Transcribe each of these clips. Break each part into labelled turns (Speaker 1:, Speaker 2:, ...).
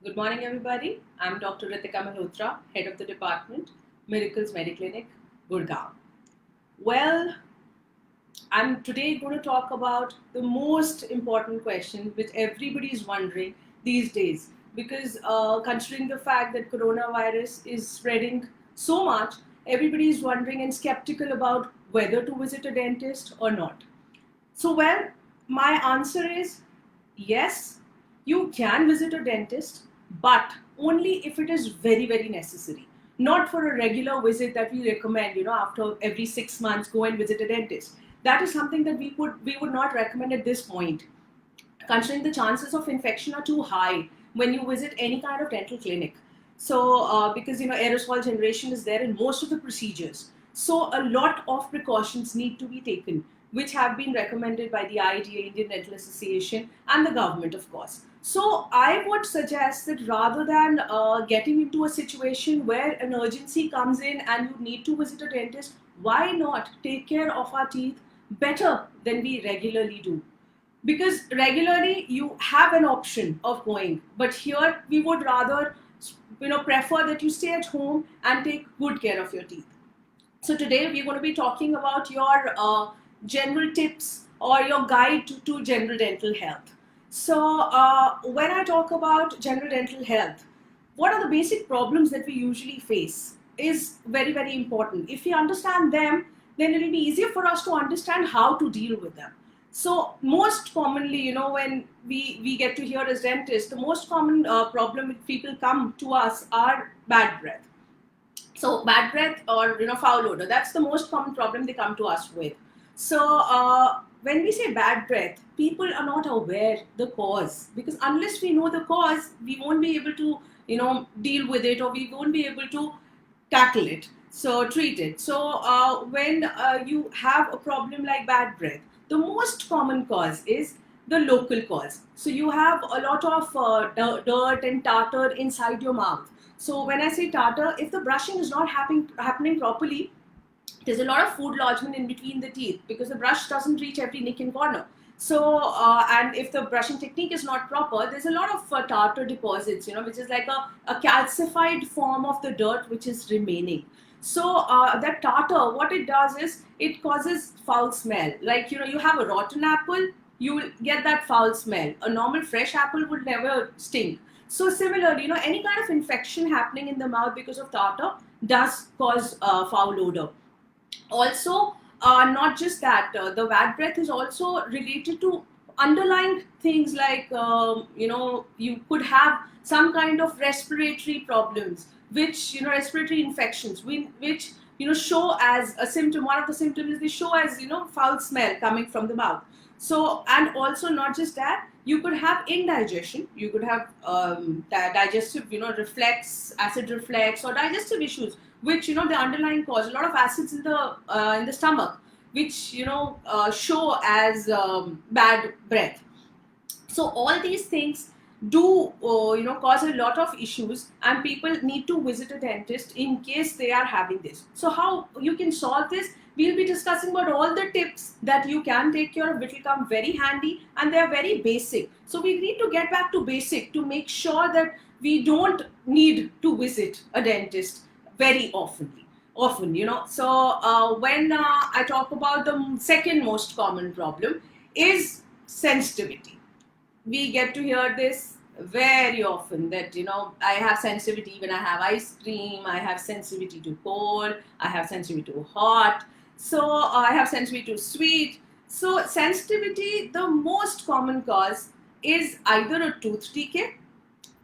Speaker 1: Good morning, everybody. I'm Dr. Ritika Malhotra, head of the department, Miracles Mediclinic, Gurgaon. Well, I'm today going to talk about the most important question which everybody is wondering these days because considering the fact that coronavirus is spreading so much, everybody is wondering and skeptical about whether to visit a dentist or not. Well, my answer is yes, you can visit a dentist, but only if it is very, very necessary. Not for a regular visit that we recommend, after every 6 months, go and visit a dentist. That is something that we would not recommend at this point, considering the chances of infection are too high when you visit any kind of dental clinic. Because aerosol generation is there in most of the procedures, so a lot of precautions need to be taken, which have been recommended by the IDA, Indian Dental Association, and the government, of course. So I would suggest that rather than getting into a situation where an urgency comes in and you need to visit a dentist, why not take care of our teeth better than we regularly do? Because regularly you have an option of going, but here we would rather prefer that you stay at home and take good care of your teeth. So today we're going to be talking about your general tips or your guide to general dental health. When I talk about general dental health, what are the basic problems that we usually face is very, very important. If we understand them, then it will be easier for us to understand how to deal with them. So most commonly, when we get to hear as dentists, the most common problem if people come to us are bad breath. So bad breath or foul odor, that's the most common problem they come to us with. When we say bad breath, people are not aware the cause, because unless we know the cause, we won't be able to deal with it, or we won't be able to tackle it, so treat it. When you have a problem like bad breath, the most common cause is the local cause. So you have a lot of dirt and tartar inside your mouth. So when I say tartar, if the brushing is not happening properly, there's a lot of food lodgement in between the teeth because the brush doesn't reach every nick and corner. And if the brushing technique is not proper, there's a lot of tartar deposits, which is like a calcified form of the dirt which is remaining. That tartar, what it does is it causes foul smell. Like, you have a rotten apple, you will get that foul smell. A normal fresh apple would never stink. So similarly, any kind of infection happening in the mouth because of tartar does cause foul odor. Also, not just that, the bad breath is also related to underlying things like, you could have some kind of respiratory problems, which, respiratory infections, which, show as a symptom. One of the symptoms is they show as, foul smell coming from the mouth. So, and also not just that, you could have indigestion, you could have digestive, reflex, acid reflex, or digestive issues, which the underlying cause, a lot of acids in the stomach, which show as bad breath. So all these things do cause a lot of issues, and people need to visit a dentist in case they are having this. So how you can solve this, we'll be discussing about all the tips that you can take care of, which will come very handy, and they are very basic. So we need to get back to basic to make sure that we don't need to visit a dentist very often. When I talk about the second most common problem is sensitivity. We get to hear this very often that I have sensitivity when I have ice cream, I have sensitivity to cold, I have sensitivity to hot, I have sensitivity to sweet. So sensitivity, the most common cause is either a tooth decay,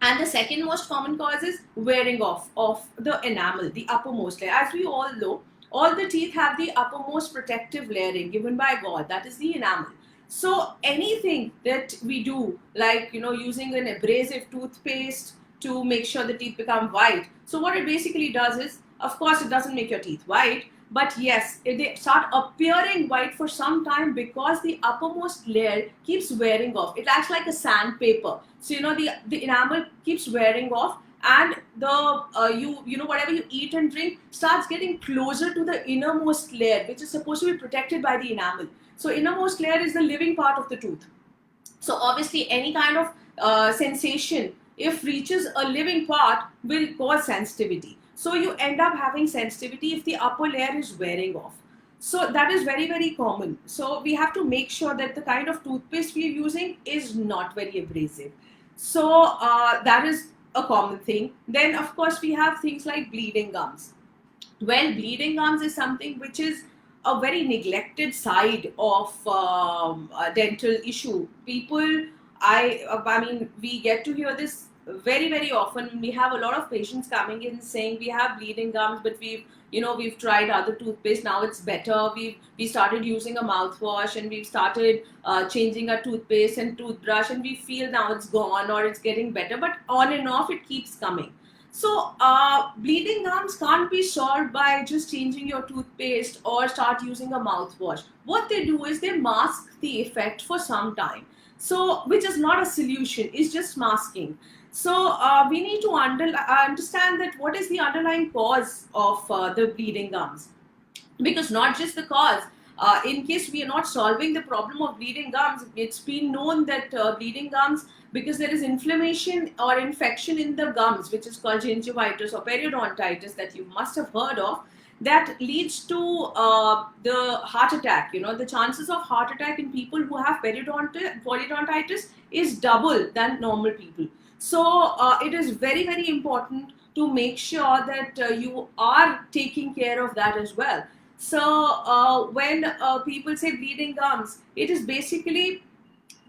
Speaker 1: and the second most common cause is wearing off of the enamel, the uppermost layer. As we all know, all the teeth have the uppermost protective layering given by God, that is the enamel. So anything that we do, like using an abrasive toothpaste to make sure the teeth become white. So what it basically does is, of course, it doesn't make your teeth white, but yes, they start appearing white for some time because the uppermost layer keeps wearing off. It acts like a sandpaper. So the enamel keeps wearing off, and the whatever you eat and drink starts getting closer to the innermost layer, which is supposed to be protected by the enamel. So innermost layer is the living part of the tooth. So obviously any kind of sensation if reaches a living part, will cause sensitivity. So you end up having sensitivity if the upper layer is wearing off. So that is very, very common. So we have to make sure that the kind of toothpaste we are using is not very abrasive. So that is a common thing. Then of course we have things like bleeding gums. Well, bleeding gums is something which is a very neglected side of a dental issue. People, I mean, we get to hear this very, very often. We have a lot of patients coming in saying we have bleeding gums, but we've tried other toothpaste. Now it's better. We started using a mouthwash and we've started changing our toothpaste and toothbrush, and we feel now it's gone or it's getting better. But on and off, it keeps coming. So, bleeding gums can't be solved by just changing your toothpaste or start using a mouthwash. What they do is they mask the effect for some time. So, which is not a solution, it's just masking. So, we need to understand that what is the underlying cause of the bleeding gums, because not just the cause. In case we are not solving the problem of bleeding gums, it's been known that bleeding gums, because there is inflammation or infection in the gums, which is called gingivitis or periodontitis, that you must have heard of, that leads to the heart attack. The chances of heart attack in people who have periodontitis is double than normal people. So it is very, very important to make sure that you are taking care of that as well. So when people say bleeding gums, it is basically,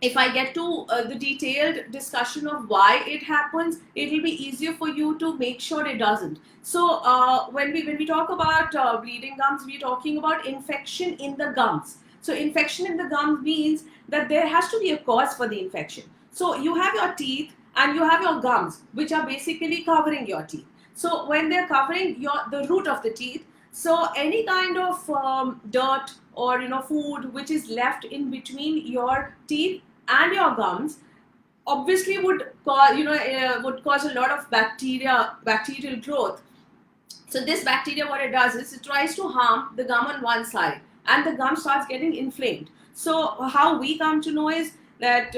Speaker 1: if I get to the detailed discussion of why it happens, it will be easier for you to make sure it doesn't. So when we talk about bleeding gums, we're talking about infection in the gums. So infection in the gums means that there has to be a cause for the infection. So you have your teeth and you have your gums, which are basically covering your teeth. So when they're covering the root of the teeth, so any kind of dirt or food which is left in between your teeth and your gums obviously would cause a lot of bacterial growth. So this bacteria, what it does is it tries to harm the gum on one side, and the gum starts getting inflamed. So how we come to know is that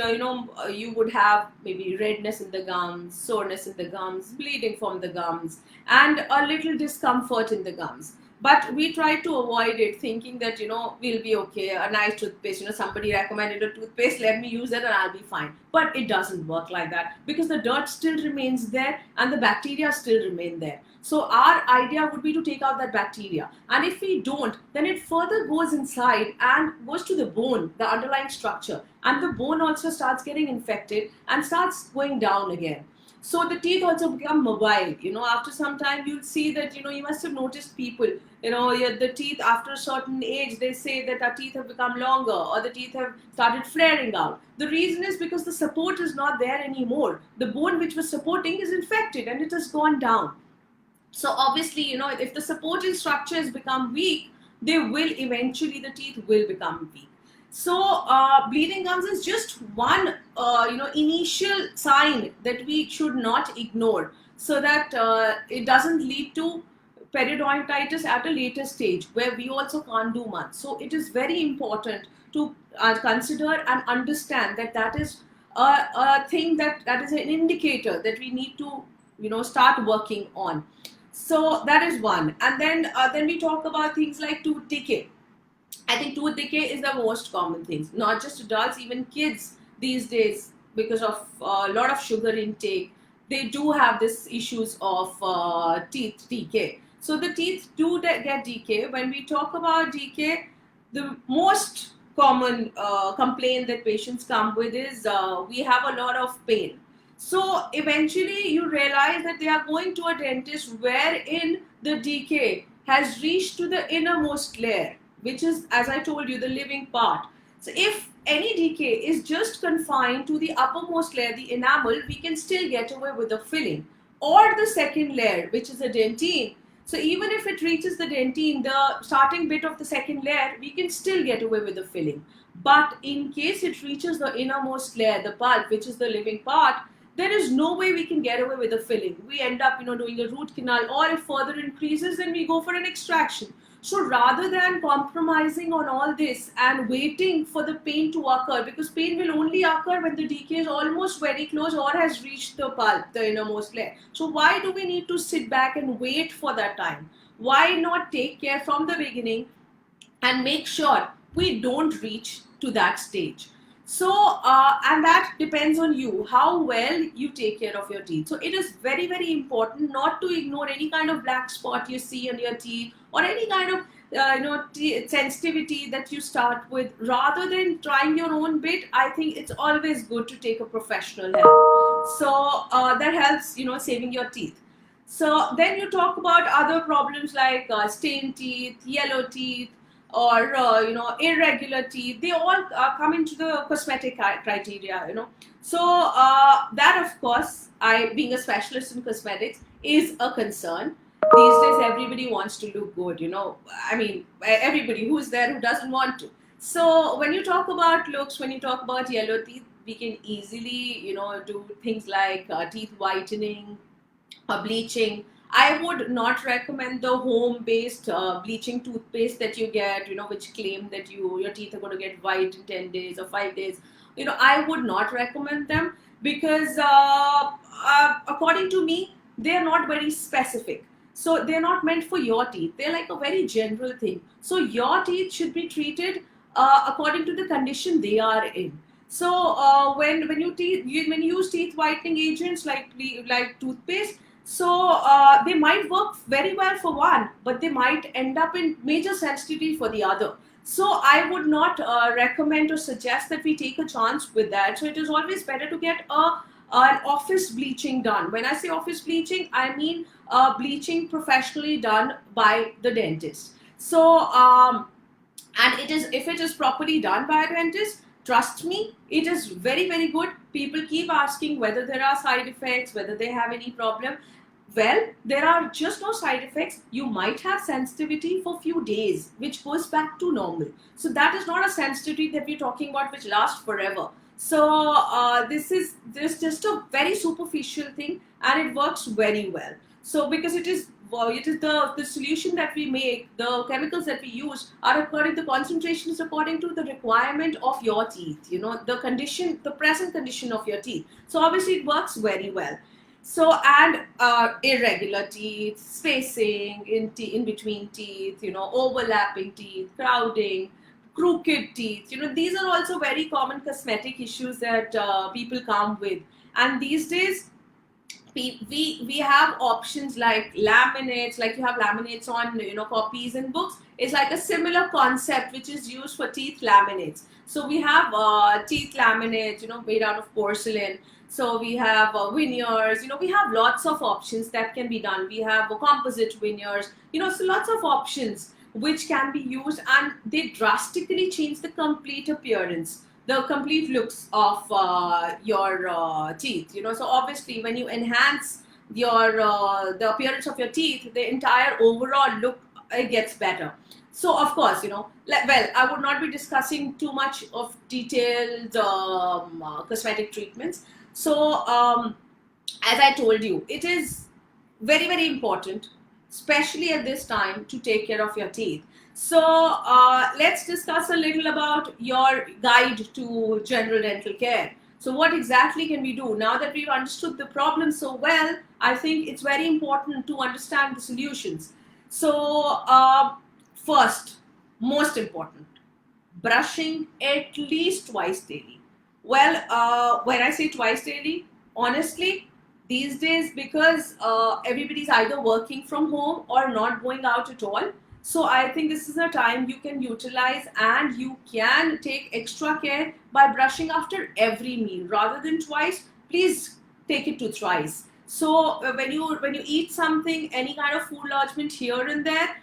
Speaker 1: you would have maybe redness in the gums, soreness in the gums, bleeding from the gums, and a little discomfort in the gums. But we try to avoid it, thinking that we'll be okay. A nice toothpaste, somebody recommended a toothpaste, let me use it and I'll be fine. But it doesn't work like that, because the dirt still remains there and the bacteria still remain there. So our idea would be to take out that bacteria, and if we don't, then it further goes inside and goes to the bone, the underlying structure, and the bone also starts getting infected and starts going down again. So the teeth also become mobile. After some time, you'll see that, you must have noticed people, the teeth after a certain age, they say that our teeth have become longer or the teeth have started flaring out. The reason is because the support is not there anymore. The bone which was supporting is infected and it has gone down. So obviously, if the supporting structure has become weak, the teeth will become weak. So bleeding gums is just one, initial sign that we should not ignore, so that it doesn't lead to periodontitis at a later stage where we also can't do much. So it is very important to consider and understand that that is a thing that is an indicator that we need to, start working on. So that is one. And then we talk about things like tooth decay. I think tooth decay is the most common thing. Not just adults, even kids these days, because of a lot of sugar intake, they do have this issues of teeth decay. So the teeth do get decay. When we talk about decay, the most common complaint that patients come with is we have a lot of pain. So eventually you realize that they are going to a dentist wherein the decay has reached to the innermost layer, which is, as I told you, the living part. So if any decay is just confined to the uppermost layer, the enamel, we can still get away with the filling. Or the second layer, which is the dentine. So even if it reaches the dentine, the starting bit of the second layer, we can still get away with the filling. But in case it reaches the innermost layer, the pulp, which is the living part, there is no way we can get away with the filling. We end up, doing a root canal, or if further increases, then we go for an extraction. So rather than compromising on all this and waiting for the pain to occur, because pain will only occur when the decay is almost very close or has reached the pulp, the innermost layer. So why do we need to sit back and wait for that time? Why not take care from the beginning and make sure we don't reach to that stage? So and that depends on you, how well you take care of your teeth. So it is very, very important not to ignore any kind of black spot you see on your teeth, or any kind of sensitivity that you start with. Rather than trying your own bit, I think it's always good to take a professional help. So that helps, saving your teeth. So then you talk about other problems like stained teeth, yellow teeth, or irregular teeth. They all come into the cosmetic criteria. So that, of course, I, being a specialist in cosmetics, is a concern. These days everybody wants to look good. I mean, everybody who's there who doesn't want to. So when you talk about looks, when you talk about yellow teeth, we can easily do things like teeth whitening, bleaching. I would not recommend the home-based bleaching toothpaste that you get, which claim that your teeth are going to get white in 10 days or 5 days. I would not recommend them, because according to me, they are not very specific. So they're not meant for your teeth. They're like a very general thing. So your teeth should be treated according to the condition they are in. So when you use teeth whitening agents like toothpaste, so they might work very well for one, but they might end up in major sensitivity for the other. So I would not recommend or suggest that we take a chance with that. So it is always better to get an office bleaching done. When I say office bleaching, I mean bleaching professionally done by the dentist. So and if it is properly done by a dentist, trust me, it is very, very good. People keep asking whether there are side effects, whether they have any problem. Well, there are just no side effects. You might have sensitivity for few days, which goes back to normal. So that is not a sensitivity that we're talking about which lasts forever. So this is just a very superficial thing, and it works very well. So because it is the solution that we make, the chemicals that we use are according, the concentration is according to the requirement of your teeth, the condition, the present condition of your teeth. So obviously it works very well. So, and irregular teeth, spacing in between teeth, overlapping teeth, crowding, crooked teeth, these are also very common cosmetic issues that people come with. And these days we have options like laminates, like you have laminates on copies and books. It's like a similar concept which is used for teeth laminates. So we have teeth laminates made out of porcelain. So we have veneers. We have lots of options that can be done. We have composite veneers. So lots of options which can be used, and they drastically change the complete appearance, the complete looks of your teeth. So obviously when you enhance your the appearance of your teeth, the entire overall look gets better. So of course, well, I would not be discussing too much of detailed cosmetic treatments. So as I told you, it is very, very important, especially at this time, to take care of your teeth. So let's discuss a little about your guide to general dental care. So what exactly can we do? Now that we've understood the problem so well, I think it's very important to understand the solutions. So first, most important, brushing at least twice daily. Well, when I say twice daily, honestly, these days, because everybody's either working from home or not going out at all, so I think this is a time you can utilize, and you can take extra care by brushing after every meal. Rather than twice, please take it to thrice. So when you eat something, any kind of food lodgement here and there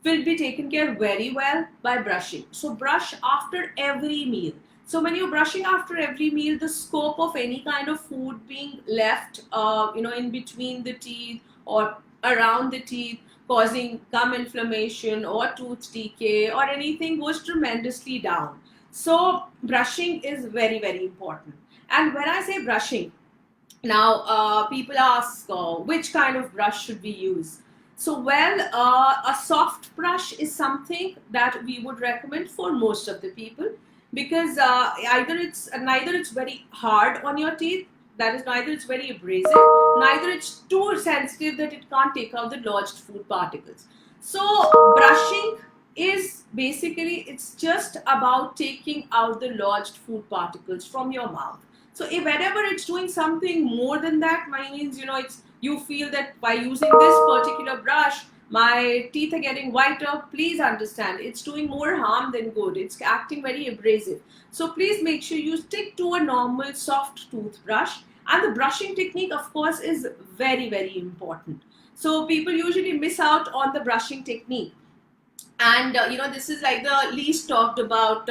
Speaker 1: will be taken care very well by brushing. So brush after every meal. So when you're brushing after every meal, the scope of any kind of food being left, in between the teeth or around the teeth, causing gum inflammation or tooth decay or anything, goes tremendously down. So brushing is very, very important. And when I say brushing, now people ask which kind of brush should we use. So, well, a soft brush is something that we would recommend for most of the people, because neither it's very hard on your teeth, that is, neither it's very abrasive, neither it's too sensitive that it can't take out the lodged food particles. So, brushing is basically, it's just about taking out the lodged food particles from your mouth. So, if whenever it's doing something more than that, means, it's, you feel that by using this particular brush my teeth are getting whiter, please understand it's doing more harm than good. It's acting very abrasive. So please make sure you stick to a normal soft toothbrush. And the brushing technique, of course, is very, very important. So people usually miss out on the brushing technique. And this is like the least talked about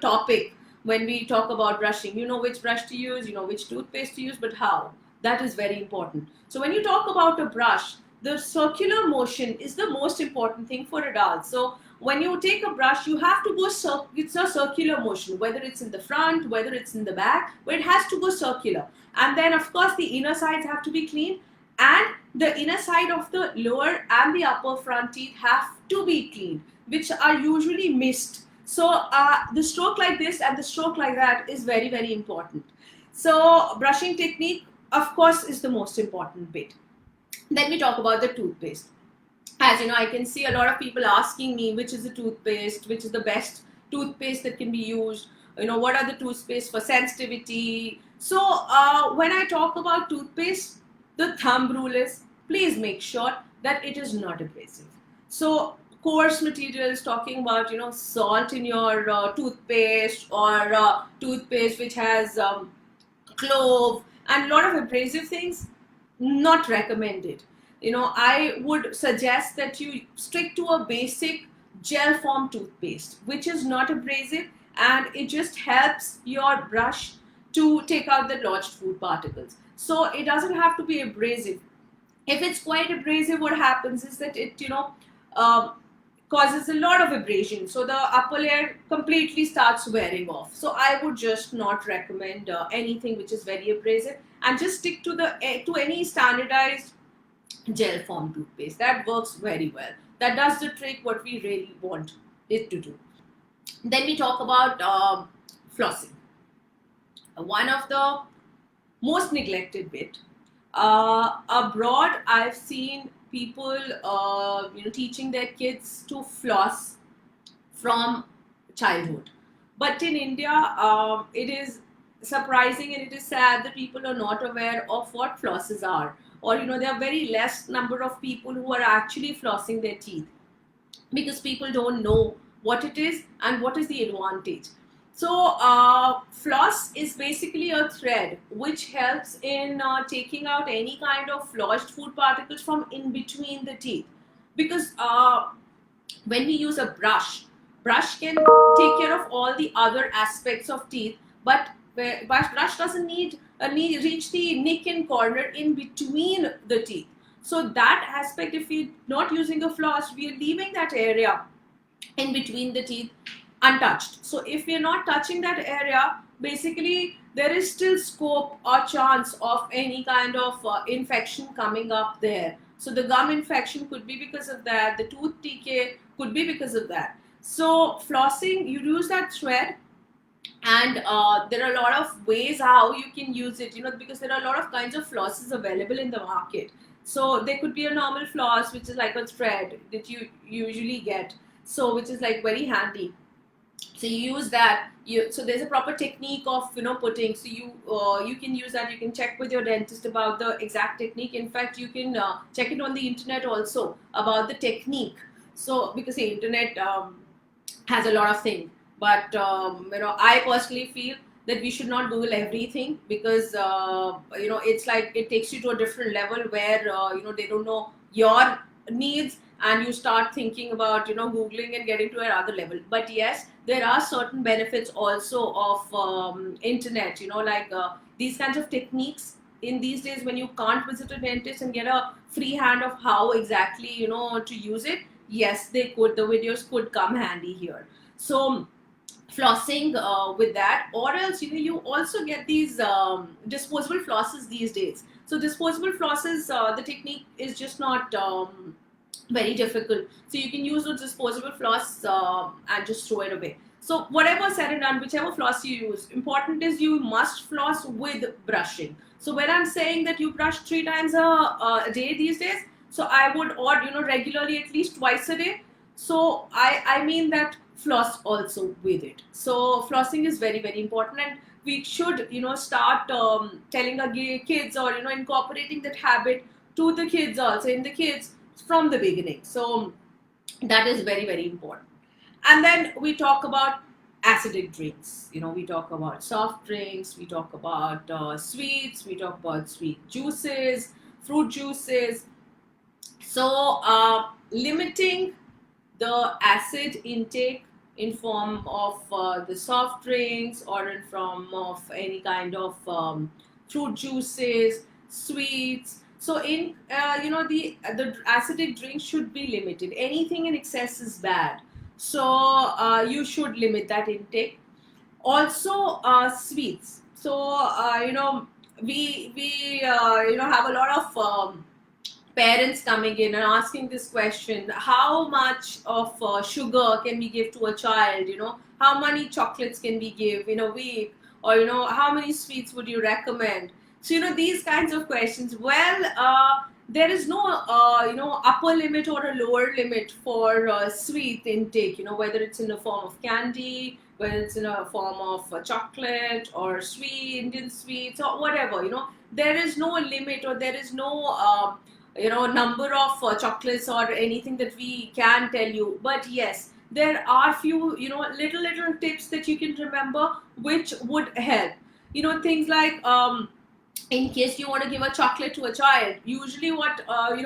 Speaker 1: topic when we talk about brushing. You know which brush to use, you know which toothpaste to use, but how, that is very important. So when you talk about a brush, the circular motion is the most important thing for adults. So when you take a brush, you have to go it's a circular motion, whether it's in the front, whether it's in the back, but it has to go circular. And then of course the inner sides have to be clean, and the inner side of the lower and the upper front teeth have to be cleaned, which are usually missed. So the stroke like this and the stroke like that is very, very important. So brushing technique, of course, is the most important bit. Then we talk about the toothpaste. As you know, I can see a lot of people asking me which is the toothpaste, which is the best toothpaste that can be used, what are the toothpaste for sensitivity. So when I talk about toothpaste, the thumb rule is, please make sure that it is not abrasive. So coarse materials, talking about salt in your toothpaste, or toothpaste which has clove and a lot of abrasive things, not recommended. I would suggest that you stick to a basic gel form toothpaste which is not abrasive, and it just helps your brush to take out the lodged food particles. So it doesn't have to be abrasive. If it's quite abrasive, what happens is that it uh, causes a lot of abrasion, so the upper layer completely starts wearing off. So I would just not recommend anything which is very abrasive, and just stick to any standardized gel form toothpaste. That works very well. That does the trick what we really want it to do. Then we talk about flossing, one of the most neglected bit. Abroad, I've seen people, teaching their kids to floss from childhood. But in India, it is surprising and it is sad that people are not aware of what flosses are. Or, there are very less number of people who are actually flossing their teeth, because people don't know what it is and what is the advantage. So floss is basically a thread which helps in taking out any kind of lodged food particles from in between the teeth. Because when we use a brush can take care of all the other aspects of teeth, but brush doesn't reach the nick and corner in between the teeth. So that aspect, if we're not using a floss, we are leaving that area in between the teeth untouched. So if we're not touching that area, basically there is still scope or chance of any kind of infection coming up there. So the gum infection could be because of that, the tooth decay could be because of that. So flossing, you use that thread, and there are a lot of ways how you can use it, because there are a lot of kinds of flosses available in the market. So there could be a normal floss which is like a thread that you usually get, so which is like very handy. So you use that. So there's a proper technique of putting. So you can use that. You can check with your dentist about the exact technique. In fact, you can check it on the internet also about the technique. So because the internet has a lot of things, but I personally feel that we should not Google everything, because it's like it takes you to a different level where they don't know your needs, and you start thinking about Googling and getting to another level. But yes, there are certain benefits also of internet, like these kinds of techniques in these days, when you can't visit a dentist and get a free hand of how exactly to use it. Yes, the videos could come handy here. So flossing with that, or else you also get these disposable flosses these days, So disposable flosses, the technique is just not very difficult. So you can use those disposable floss and just throw it away. So whatever said and done, whichever floss you use, important is you must floss with brushing. So when I'm saying that you brush 3 times a day these days, so I would, or regularly at least twice a day. So I mean that floss also with it. So flossing is very, very important, and we should start telling our kids, or incorporating that habit to the kids also, in the kids from the beginning. So that is very, very important. And then we talk about acidic drinks. We talk about soft drinks, we talk about sweets, we talk about sweet juices, fruit juices. So limiting the acid intake in form of the soft drinks, or in form of any kind of fruit juices, sweets. So in the acidic drinks should be limited. Anything in excess is bad. So you should limit that intake. Also sweets. So we have a lot of parents coming in and asking this question: how much of sugar can we give to a child? How many chocolates can we give in a week? Or how many sweets would you recommend? So these kinds of questions. Well, there is no upper limit or a lower limit for sweet intake, whether it's in the form of candy, whether it's in a form of chocolate or sweet Indian sweets, or whatever. There is no limit, or there is no number of chocolates or anything that we can tell you. But yes, there are few little tips that you can remember which would help. Things like, in case you want to give a chocolate to a child, usually what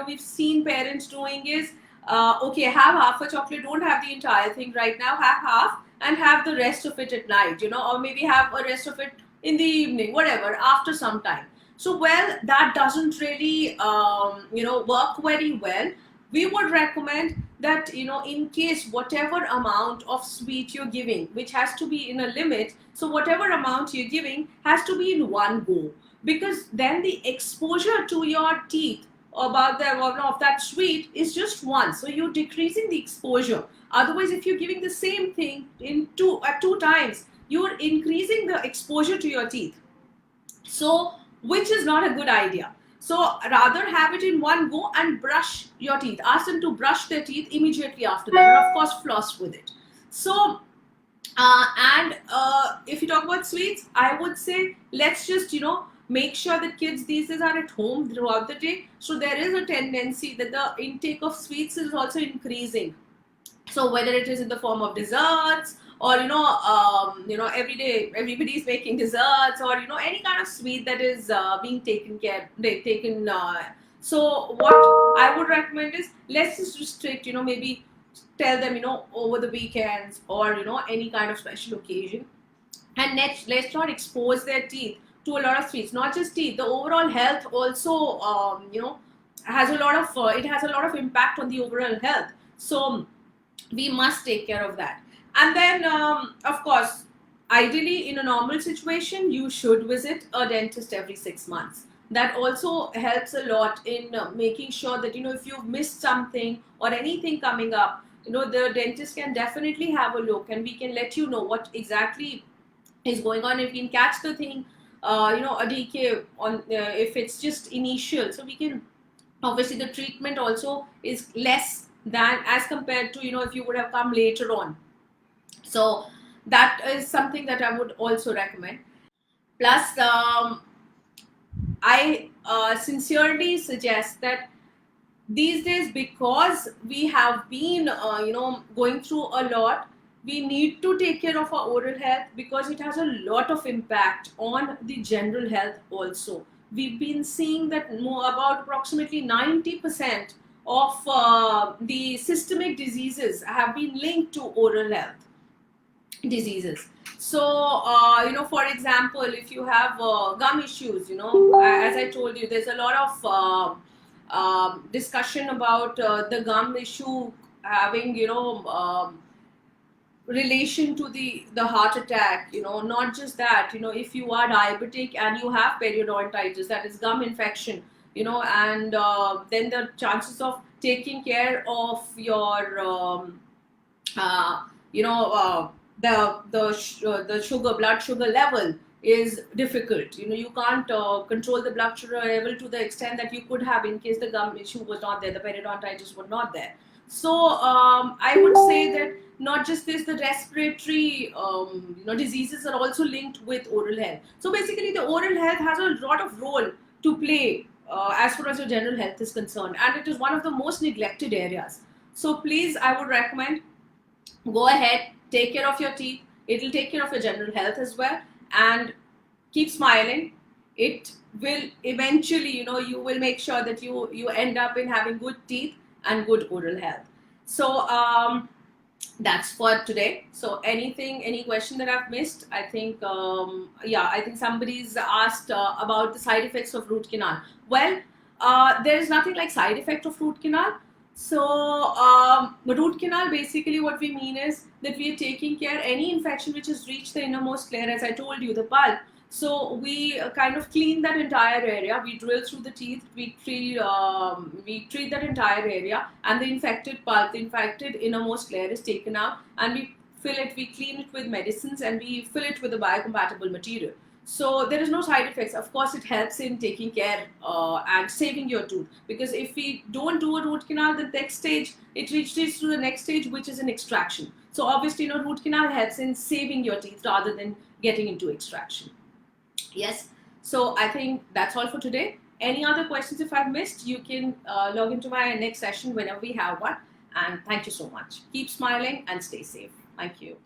Speaker 1: we've seen parents doing is, okay, have half a chocolate, don't have the entire thing right now, have half and have the rest of it at night, or maybe have a rest of it in the evening, whatever, after some time. So, well, that doesn't really work very well. We would recommend that, in case whatever amount of sweet you're giving, which has to be in a limit, so whatever amount you're giving has to be in one go, because then the exposure to your teeth about the amount of that sweet is just one. So you're decreasing the exposure. Otherwise, if you're giving the same thing in two times, you're increasing the exposure to your teeth. So, which is not a good idea. So rather have it in one go and brush your teeth. Ask them to brush their teeth immediately after that, and of course floss with it. So if you talk about sweets, I would say let's just make sure that kids these days are at home throughout the day. So there is a tendency that the intake of sweets is also increasing. So whether it is in the form of desserts, or every day everybody's making desserts, or any kind of sweet that is being taken. So what I would recommend is, let's just restrict. Maybe tell them over the weekends, or any kind of special occasion, and let's not expose their teeth to a lot of sweets. Not just teeth, the overall health also has a lot of it has a lot of impact on the overall health. So we must take care of that. And then, of course, ideally in a normal situation, you should visit a dentist every 6 months. That also helps a lot in making sure that, if you've missed something or anything coming up, the dentist can definitely have a look, and we can let you know what exactly is going on. If we can catch the thing, a decay on, if it's just initial, so we can, obviously the treatment also is less than as compared to, if you would have come later on. So that is something that I would also recommend. Plus, I sincerely suggest that these days, because we have been, going through a lot, we need to take care of our oral health, because it has a lot of impact on the general health also. We've been seeing that about approximately 90% of the systemic diseases have been linked to oral health diseases. So, for example, if you have gum issues, as I told you, there's a lot of discussion about the gum issue having, relation to the heart attack, not just that, if you are diabetic and you have periodontitis, that is gum infection, and then the chances of taking care of your uh, you know the sugar blood sugar level is difficult. You can't control the blood sugar level to the extent that you could have in case the gum issue was not there, the periodontitis was not there. So I would say that not just this, the respiratory diseases are also linked with oral health. So basically the oral health has a lot of role to play as far as your general health is concerned, and it is one of the most neglected areas. So please, I would recommend, go ahead, take care of your teeth. It will take care of your general health as well. And keep smiling. It will eventually, you will make sure that you end up in having good teeth and good oral health. So that's for today. So any question that I've missed? I think I think somebody's asked about the side effects of root canal. Well, there is nothing like side effect of root canal. So root canal, basically what we mean is that we are taking care any infection which has reached the innermost layer, as I told you, the pulp. So we kind of clean that entire area. We drill through the teeth. We treat that entire area, and the infected pulp, the infected innermost layer, is taken out, and we fill it. We clean it with medicines, and we fill it with a biocompatible material. So there is no side effects. Of course, it helps in taking care and saving your tooth, because if we don't do a root canal, the next stage, it reaches to the next stage, which is an extraction. So obviously, root canal helps in saving your teeth rather than getting into extraction. Yes. So I think that's all for today. Any other questions if I've missed, you can log into my next session whenever we have one. And thank you so much. Keep smiling and stay safe. Thank you.